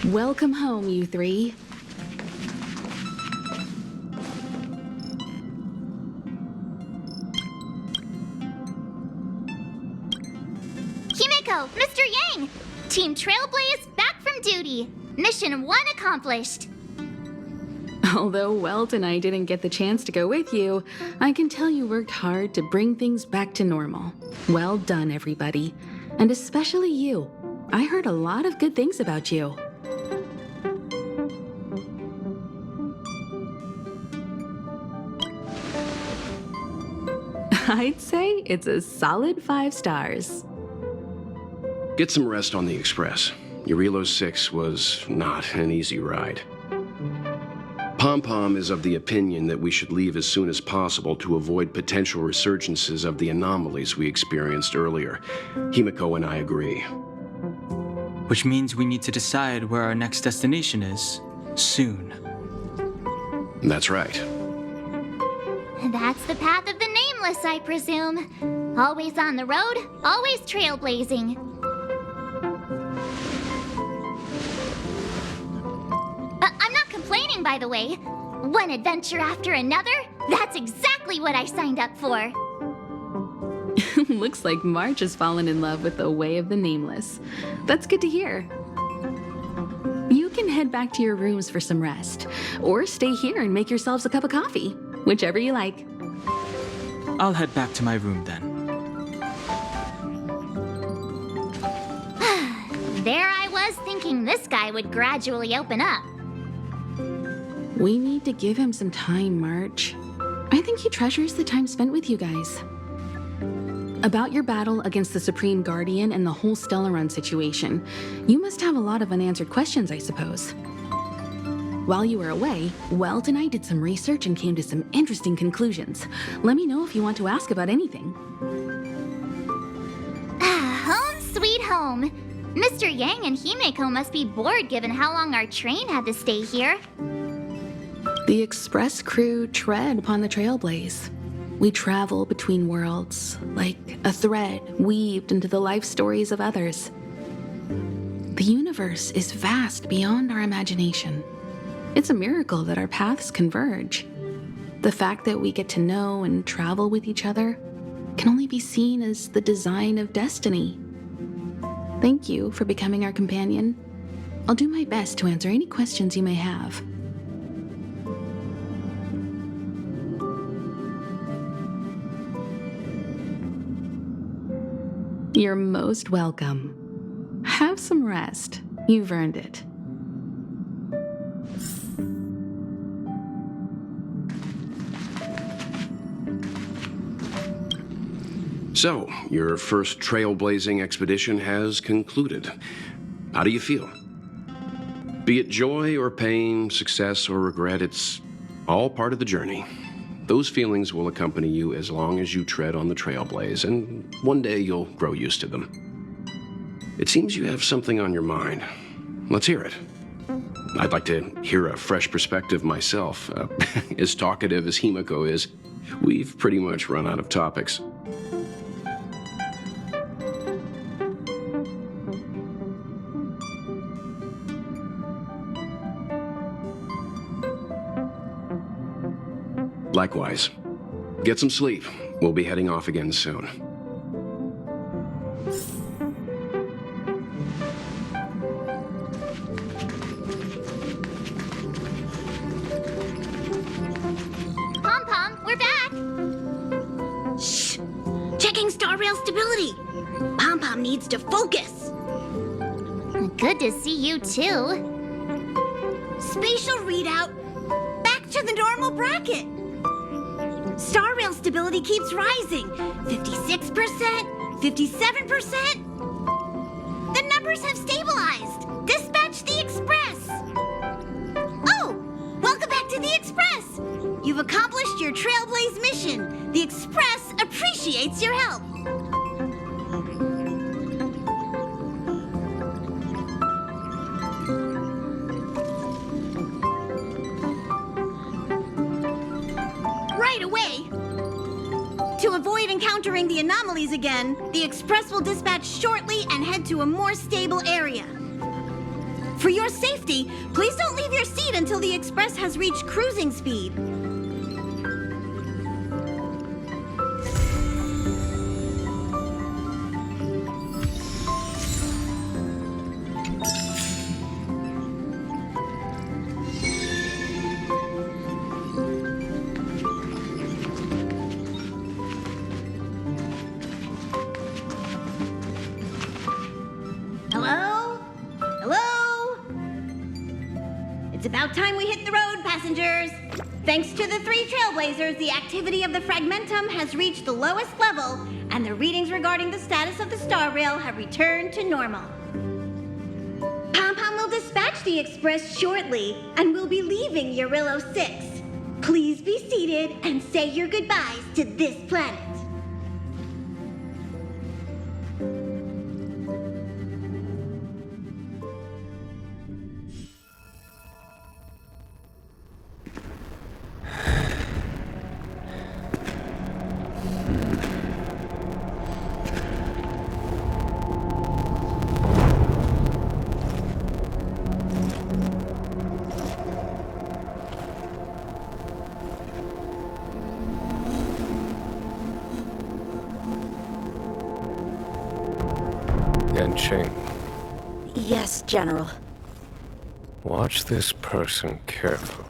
Welcome home, you three. Himeko, Mr. Yang! Team Trailblaze back from duty. Mission 1 accomplished. Although Welt and I didn't get the chance to go with you, I can tell you worked hard to bring things back to normal. Well done, everybody. And especially you. I heard a lot of good things about you. I'd say it's a solid 5 stars. Get some rest on the express. Urilo 6 was not an easy ride. Pom-Pom is of the opinion that we should leave as soon as possible to avoid potential resurgences of the anomalies we experienced earlier. Himeko and I agree. Which means we need to decide where our next destination is, soon. That's right. That's the path of the nameless, I presume. Always on the road, always trailblazing. I'm not complaining, by the way. One adventure after another, that's exactly what I signed up for. Looks like March has fallen in love with the way of the nameless. That's good to hear. You can head back to your rooms for some rest, or stay here and make yourselves a cup of coffee, whichever you like. I'll head back to my room then. There I was thinking this guy would gradually open up. We need to give him some time, March. I think he treasures the time spent with you guys. About your battle against the Supreme Guardian and the whole Stellaron situation, you must have a lot of unanswered questions, I suppose. While you were away, Welt and I did some research and came to some interesting conclusions. Let me know if you want to ask about anything. Home sweet home. Mr. Yang and Himeko must be bored given how long our train had to stay here. The express crew tread upon the Trailblaze. We travel between worlds, like a thread weaved into the life stories of others. The universe is vast beyond our imagination. It's a miracle that our paths converge. The fact that we get to know and travel with each other can only be seen as the design of destiny. Thank you for becoming our companion. I'll do my best to answer any questions you may have. You're most welcome. Have some rest. You've earned it. So, your first trailblazing expedition has concluded. How do you feel? Be it joy or pain, success or regret, it's all part of the journey. Those feelings will accompany you as long as you tread on the trailblaze, and one day you'll grow used to them. It seems you have something on your mind. Let's hear it. I'd like to hear a fresh perspective myself. As talkative as Himeko is, we've pretty much run out of topics. Likewise. Get some sleep. We'll be heading off again soon. Pom-Pom, we're back! Shh! Checking star rail stability. Pom-Pom needs to focus. Good to see you too. Spatial readout. Back to the normal bracket. Star rail stability keeps rising. 56%, 57%. The numbers have stabilized. Dispatch the Express. Oh, welcome back to the Express. You've accomplished your Trailblaze mission. The Express appreciates your help. Right away. To avoid encountering the anomalies again, the Express will dispatch shortly and head to a more stable area. For your safety, please don't leave your seat until the Express has reached cruising speed. Hello? Hello? It's about time we hit the road, passengers. Thanks to the 3 Trailblazers, the activity of the Fragmentum has reached the lowest level, and the readings regarding the status of the Star Rail have returned to normal. Pom-Pom will dispatch the Express shortly, and will be leaving Eurillo 6. Please be seated and say your goodbyes to this planet. Ching, Yes, General. watch this person carefully.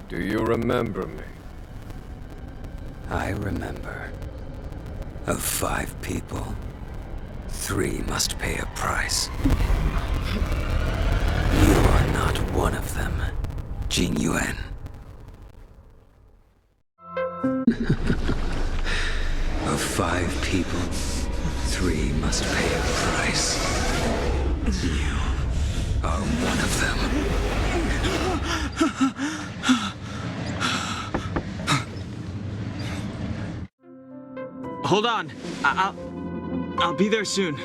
Do you remember me? I remember. Of 5 people, 3 must pay a price. You are not one of them, Jing Yuan. Of 5 people, 3 must pay a price. You are one of them. Hold on. I'll be there soon.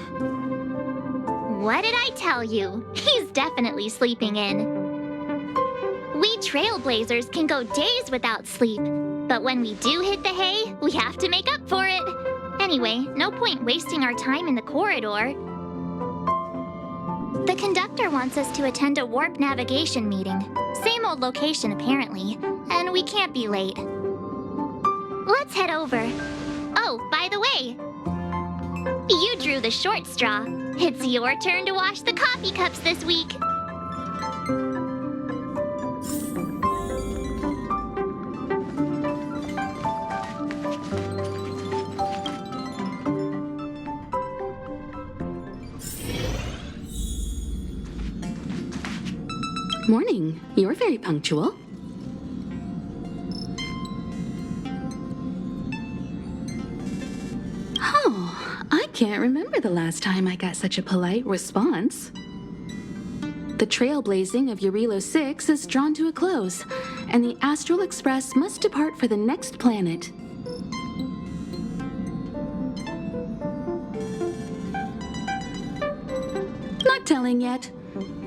What did I tell you? He's definitely sleeping in. We Trailblazers can go days without sleep, but when we do hit the hay, we have to make up for it. Anyway, no point wasting our time in the corridor. The conductor wants us to attend a warp navigation meeting. Same old location, apparently, and we can't be late. Let's head over. Oh, by the way, you drew the short straw. It's your turn to wash the coffee cups this week. Morning. You're very punctual. Oh, I can't remember the last time I got such a polite response. The trailblazing of Eurillo 6 is drawn to a close, and the Astral Express must depart for the next planet. Not telling yet.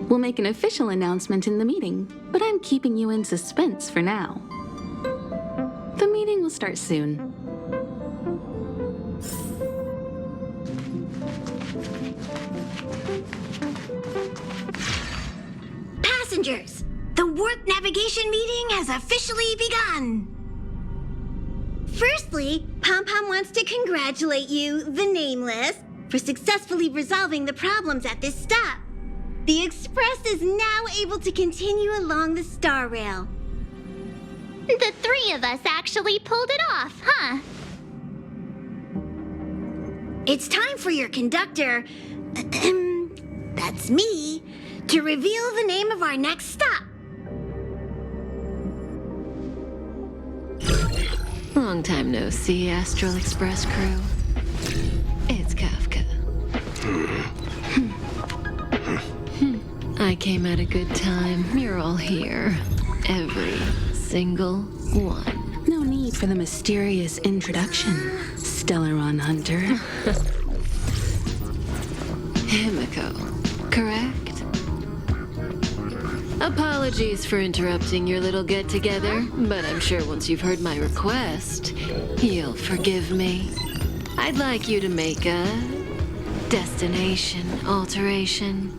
We'll make an official announcement in the meeting, but I'm keeping you in suspense for now. The meeting will start soon. Passengers, the warp navigation meeting has officially begun. Firstly, Pom-Pom wants to congratulate you, the Nameless, for successfully resolving the problems at this stop. The Express is now able to continue along the Star Rail. The 3 of us actually pulled it off, huh? It's time for your conductor, that's me, to reveal the name of our next stop. Long time no see, Astral Express crew. It's Kafka. I came at a good time. You're all here. Every single one. No need for the mysterious introduction, Stellaron Hunter. Himiko, correct? Apologies for interrupting your little get-together, but I'm sure once you've heard my request, you'll forgive me. I'd like you to make a destination alteration.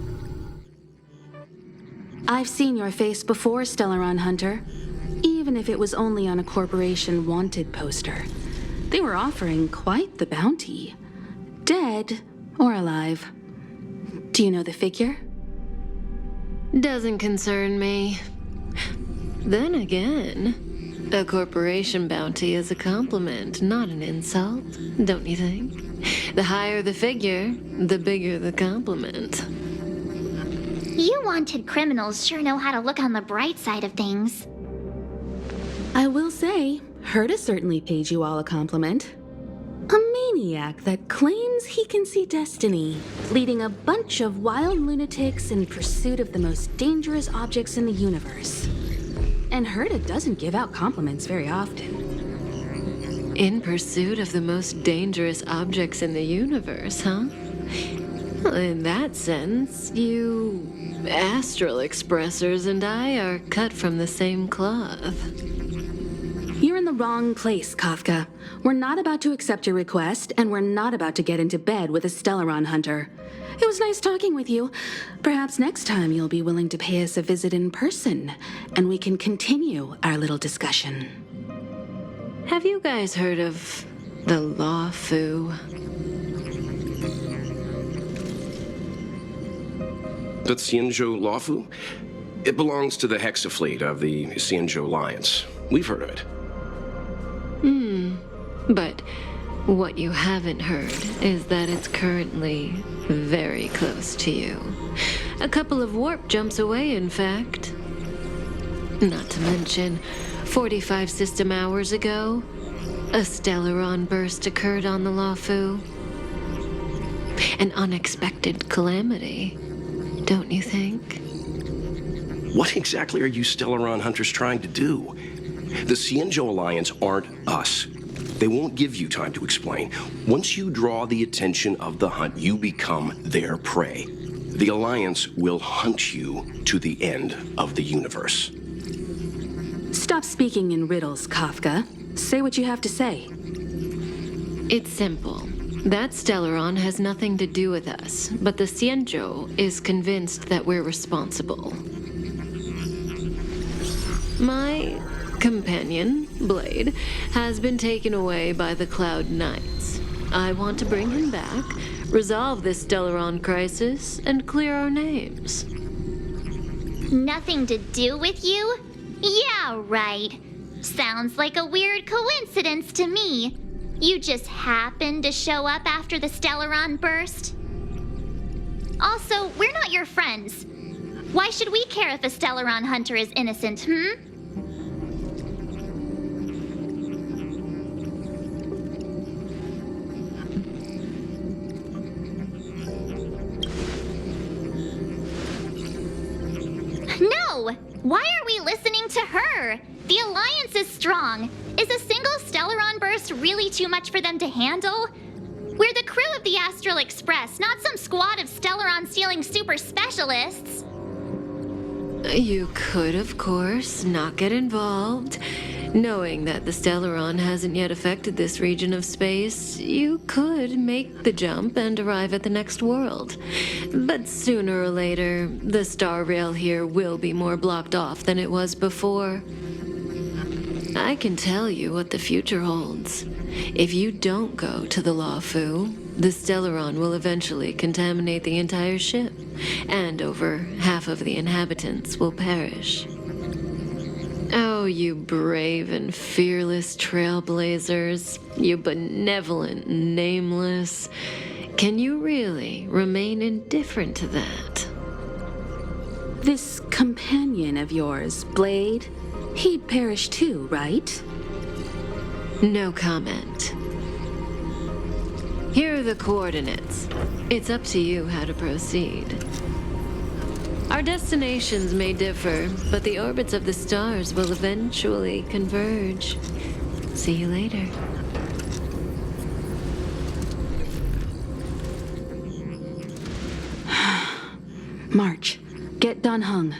I've seen your face before, Stellaron Hunter. Even if it was only on a corporation wanted poster. They were offering quite the bounty. Dead or alive. Do you know the figure? Doesn't concern me. Then again, a corporation bounty is a compliment, not an insult, don't you think? The higher the figure, the bigger the compliment. You wanted criminals sure know how to look on the bright side of things. I will say, Herta certainly paid you all a compliment. A maniac that claims he can see destiny, leading a bunch of wild lunatics in pursuit of the most dangerous objects in the universe. And Herta doesn't give out compliments very often. In pursuit of the most dangerous objects in the universe, huh? Well, in that sense, you astral expressors and I are cut from the same cloth. You're in the wrong place, Kafka. We're not about to accept your request, and we're not about to get into bed with a Stellaron Hunter. It was nice talking with you. Perhaps next time you'll be willing to pay us a visit in person, and we can continue our little discussion. Have you guys heard of the Law Fu? The Xianzhou Lawfu? It belongs to the Hexafleet of the Xianzhou Alliance. We've heard of it. But what you haven't heard is that it's currently very close to you. A couple of warp jumps away, in fact. Not to mention, 45 system hours ago, a Stellaron burst occurred on the Lawfu. An unexpected calamity, don't you think? What exactly are you Stellaron Hunters trying to do? The Xianzhou Alliance aren't us. They won't give you time to explain. Once you draw the attention of the hunt, you become their prey. The Alliance will hunt you to the end of the universe. Stop speaking in riddles, Kafka. Say what you have to say. It's simple. That Stellaron has nothing to do with us, but the Xianzhou is convinced that we're responsible. My companion, Blade, has been taken away by the Cloud Knights. I want to bring him back, resolve this Stellaron crisis, and clear our names. Nothing to do with you? Yeah, right. Sounds like a weird coincidence to me. You just happened to show up after the Stellaron burst? Also, we're not your friends. Why should we care if a Stellaron Hunter is innocent, No! Why are we listening to her? The Alliance is strong. Is a single Stellaron burst really too much for them to handle? We're the crew of the Astral Express, not some squad of Stellaron-stealing super specialists. You could, of course, not get involved. Knowing that the Stellaron hasn't yet affected this region of space, you could make the jump and arrive at the next world. But sooner or later, the star rail here will be more blocked off than it was before. I can tell you what the future holds. If you don't go to the Lawfu, the Stellaron will eventually contaminate the entire ship, and over half of the inhabitants will perish. Oh, you brave and fearless trailblazers, you benevolent nameless. Can you really remain indifferent to that? This companion of yours, Blade, he'd perish too, right? No comment. Here are the coordinates. It's up to you how to proceed. Our destinations may differ, but the orbits of the stars will eventually converge. See you later. March, get Dan Heng.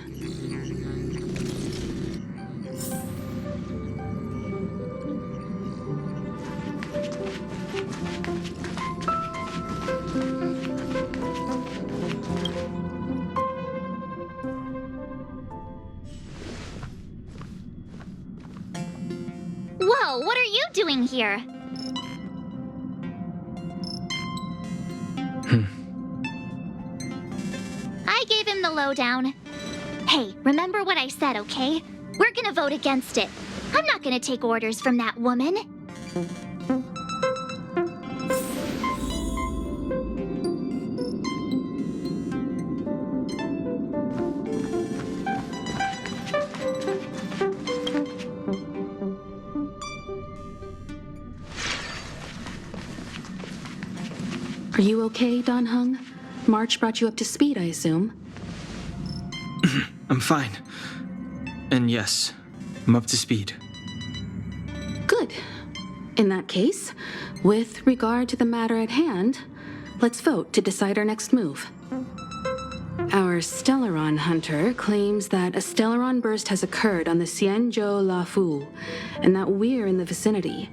So, what are you doing here? I gave him the lowdown. Hey, remember what I said, okay? We're gonna vote against it. I'm not gonna take orders from that woman. Are you okay, Don Hung? March brought you up to speed, I assume. I'm fine. And yes, I'm up to speed. Good. In that case, with regard to the matter at hand, let's vote to decide our next move. Our Stellaron hunter claims that a Stellaron burst has occurred on the Xianzhou La Fu, and that we're in the vicinity.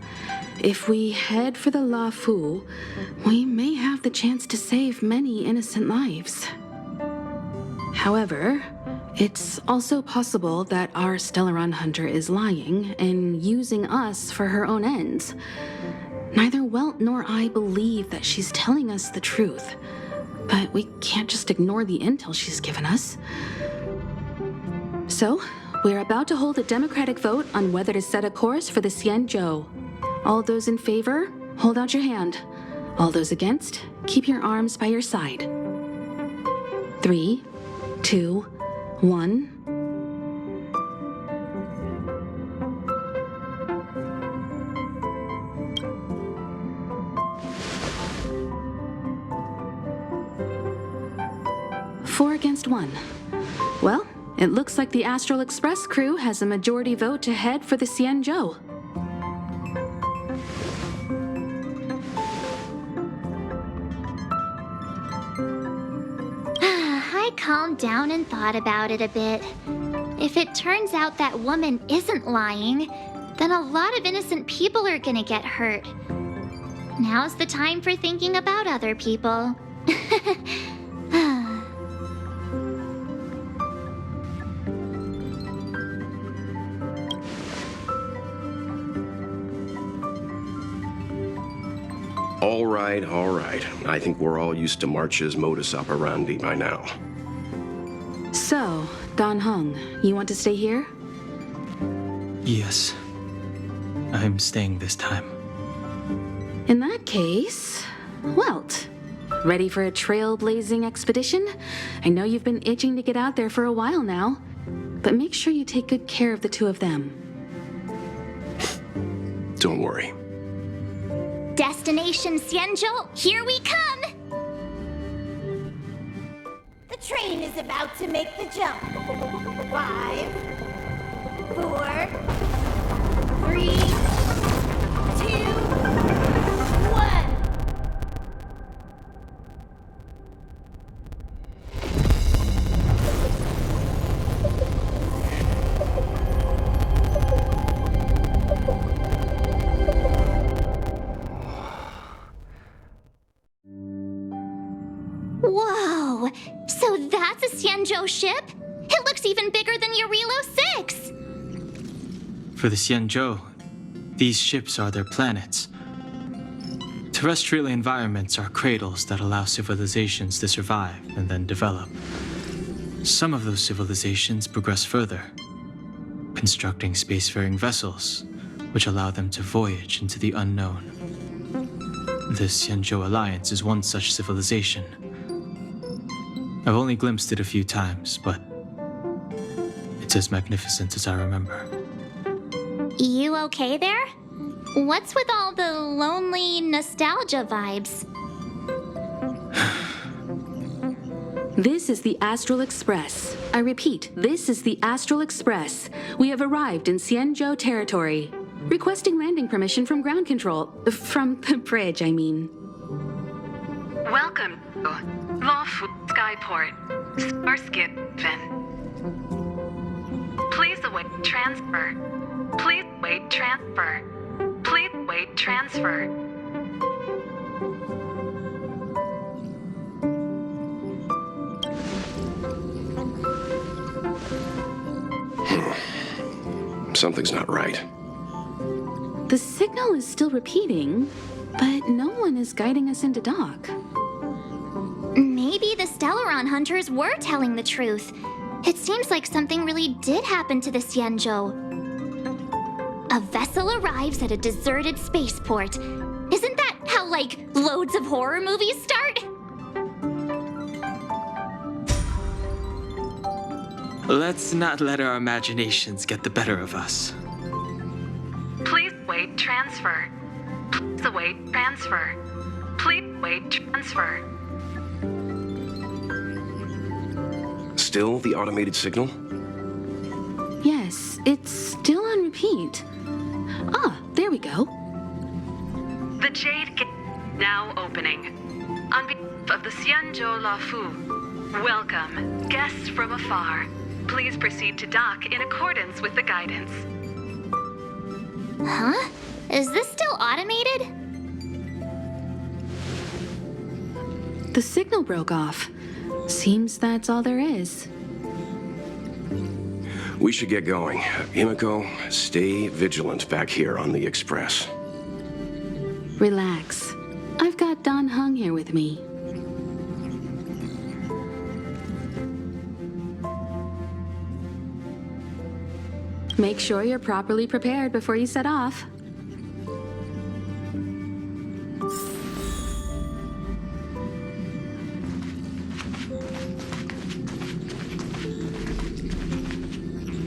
If we head for the La Fu, we may have the chance to save many innocent lives. However, it's also possible that our Stellaron hunter is lying and using us for her own ends. Neither Welt nor I believe that she's telling us the truth, but we can't just ignore the intel she's given us. So, we're about to hold a democratic vote on whether to set a course for the Xianzhou. All those in favor, hold out your hand. All those against, keep your arms by your side. 3, 2, 1. Four against 1. Well, it looks like the Astral Express crew has a majority vote to head for the Xianzhou. I calmed down and thought about it a bit. If it turns out that woman isn't lying, then a lot of innocent people are gonna get hurt. Now's the time for thinking about other people. All right. I think we're all used to March's modus operandi by now. So, Don Hung, you want to stay here? Yes. I'm staying this time. In that case, Welt, ready for a trailblazing expedition? I know you've been itching to get out there for a while now, but make sure you take good care of the two of them. Don't worry. Destination Xianzhou, here we come! The train is about to make the jump. 5, 4, 3, 2, 1. Whoa! So that's a Xianzhou ship? It looks even bigger than Eurilo 6! For the Xianzhou, these ships are their planets. Terrestrial environments are cradles that allow civilizations to survive and then develop. Some of those civilizations progress further, constructing spacefaring vessels, which allow them to voyage into the unknown. The Xianzhou Alliance is one such civilization. I've only glimpsed it a few times, but it's as magnificent as I remember. You okay there? What's with all the lonely nostalgia vibes? This is the Astral Express. I repeat, this is the Astral Express. We have arrived in Xianzhou territory. Requesting landing permission from ground control. From the bridge, I mean. Welcome to Lawful Skyport, Starskin. Please await transfer. Please wait transfer. Please wait transfer. Something's not right. The signal is still repeating, but no one is guiding us into dock. Maybe the Stellaron hunters were telling the truth. It seems like something really did happen to the Xianzhou. A vessel arrives at a deserted spaceport. Isn't that how, like, loads of horror movies start? Let's not let our imaginations get the better of us. Please await transfer. Please await transfer. Please await transfer. Still the automated signal? Yes, it's still on repeat. Ah, there we go. The Jade Gate now opening. On behalf of the Xianzhou Lafu, welcome, guests from afar. Please proceed to dock in accordance with the guidance. Huh? Is this still automated? The signal broke off. Seems that's all there is. We should get going. Himiko, stay vigilant back here on the Express. Relax. I've got Don Hung here with me. Make sure you're properly prepared before you set off.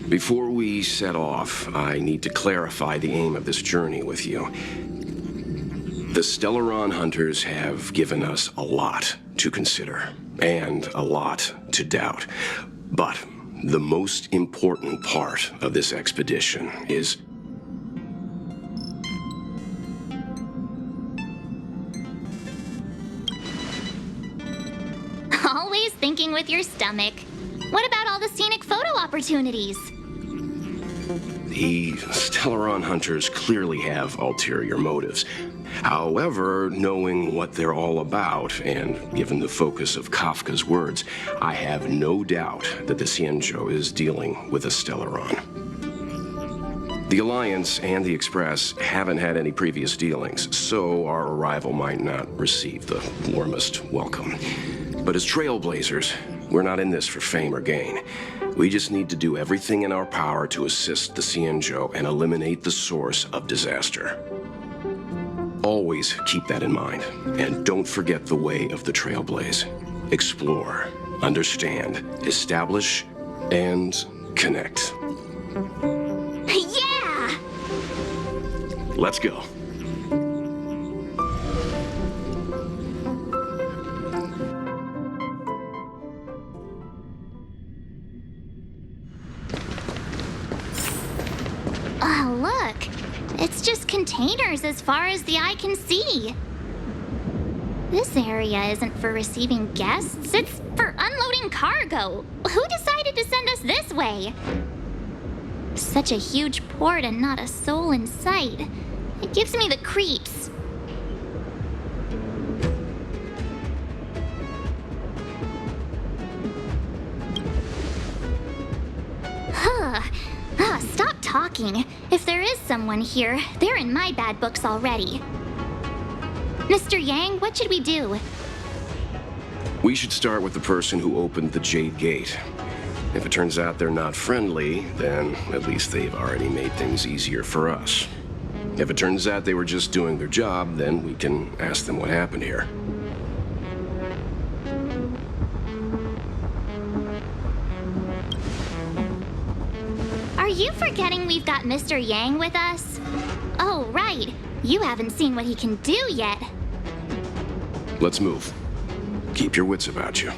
Before we set off, I need to clarify the aim of this journey with you. The Stellaron hunters have given us a lot to consider, and a lot to doubt. But the most important part of this expedition is... Always thinking with your stomach. What about all the scenic photo opportunities? The Stellaron hunters clearly have ulterior motives. However, knowing what they're all about, and given the focus of Kafka's words, I have no doubt that the Xianzhou is dealing with a Stellaron. The Alliance and the Express haven't had any previous dealings, so our arrival might not receive the warmest welcome. But as trailblazers, we're not in this for fame or gain. We just need to do everything in our power to assist the Xianzhou and eliminate the source of disaster. Always keep that in mind, and don't forget the way of the Trailblaze. Explore, understand, establish, and connect. Yeah! Let's go. Oh, look. It's just containers as far as the eye can see. This area isn't for receiving guests, it's for unloading cargo. Who decided to send us this way? Such a huge port and not a soul in sight. It gives me the creeps. Stop talking. If there is someone here, they're in my bad books already. Mr. Yang, what should we do? We should start with the person who opened the Jade Gate. If it turns out they're not friendly, then at least they've already made things easier for us. If it turns out they were just doing their job, then we can ask them what happened here. Are you forgetting we've got Mr. Yang with us? Oh, right. You haven't seen what he can do yet. Let's move. Keep your wits about you.